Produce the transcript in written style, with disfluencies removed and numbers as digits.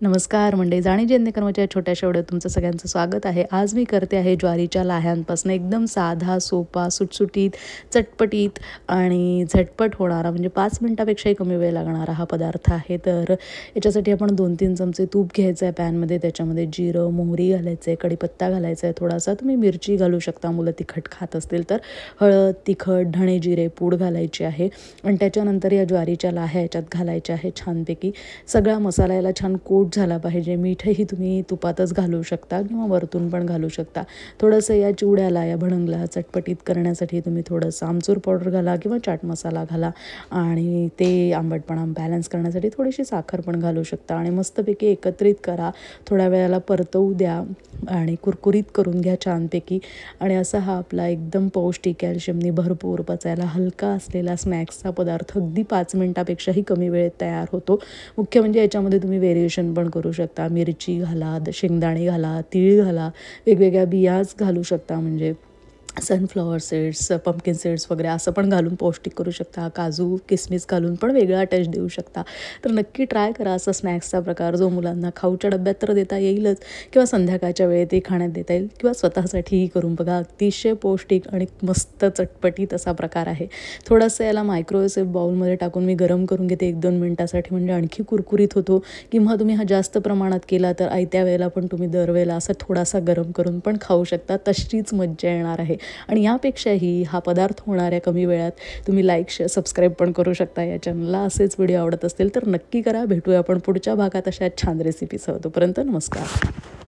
नमस्कार मंडळी, जाणी जेवण कर्माच्या छोट्याशा व्हिडिओत तुमचं सगळ्यांचं स्वागत आहे। आज मी करते आहे ज्वारीच्या लाह्यांपासून एकदम साधा, सोपा, सुटसुटीत, चटपटीत आणि झटपट होणारा म्हणजे 5 मिनिटापेक्षाही कमी वेळ लागणारा हा पदार्थ आहे। तर याच्यासाठी आपण 2-3 चमचे तूप घ्यायचं आहे पॅनमध्ये, त्याच्यामध्ये जिरं, मोहरी घालायचं आहे, कढीपत्ता घालायचा आहे, थोडासा तुम्ही मिरची घालू शकता मुलं तिखट खात असतील तर, हळद, तिखट, धणे जिरे पूड घालायची आहे आणि त्याच्यानंतर या ज्वारीच्या लाह्या याच्यात घालायच्या आहे छानपैकी। सगळा मसाला याला छान कोट झाला पाहिजे। मीठही तुम्ही तुपातच घालू शकता किंवा वरतून पण घालू शकता। थोडंसं या चिवड्याला, या भडंगला चटपटीत करण्यासाठी तुम्ही थोडंसं आमचूर पावडर घाला किंवा चाट मसाला घाला आणि ते आंबटपणा बॅलन्स करण्यासाठी थोडीशी साखर पण घालू शकता आणि मस्तपैकी एकत्रित करा। थोड्या वेळाला परतवू द्या आणि कुरकुरीत करून घ्या छानपैकी। आणि असा हा आपला एकदम पौष्टिक, कॅल्शियमनी भरपूर, पचायला हलका असलेला स्नॅक्सचा पदार्थ अगदी 5 मिनिटापेक्षाही कमी वेळेत तयार होतो। मुख्य म्हणजे याच्यामध्ये तुम्ही व्हेरिएशन पण करू शकता। मिरची घाला, शेंगदाणे घाला, तीळ घाला, वेगवेगळ्या बियाज घालू शकता, म्हणजे सनफ्लॉवर सीड्स, पंपकिन सीड्स वगैरे असं पण घालून पौष्टिक करू शकता। काजू, किसमिस घालून पण वेगळा टेस्ट देऊ शकता। तर नक्की ट्राय करा असा स्नॅक्सचा प्रकार, जो मुलांना खाऊच्या डब्यात तर देता येईलच किंवा संध्याकाळच्या वेळेतही खाण्यात देता येईल किंवा स्वतःसाठीही करून बघा। अतिशय पौष्टिक आणि मस्त चटपटीत असा प्रकार आहे। थोडंसं याला मायक्रोवेव्ह बाउलमध्ये टाकून मी गरम करून घेते 1-2 मिनिटासाठी, म्हणजे आणखी कुरकुरीत होतो। किंवा तुम्ही हा जास्त प्रमाणात केला तर आयत्या वेळेला पण तुम्ही दरवेळेला असा थोडासा गरम करून पण खाऊ शकता, तशीच मज्जा येणार आहे। आणि यापेक्षाही हा पदार्थ होणाऱ्या कमी वेळात तुम्ही लाईक, शेअर, सबस्क्राईब पण करू शकता या चॅनलला। असेच व्हिडिओ आवडत असतील तर नक्की करा। भेटूया आपण पुढच्या भागात अशा छान रेसिपीसह। तोपर्यंत नमस्कार।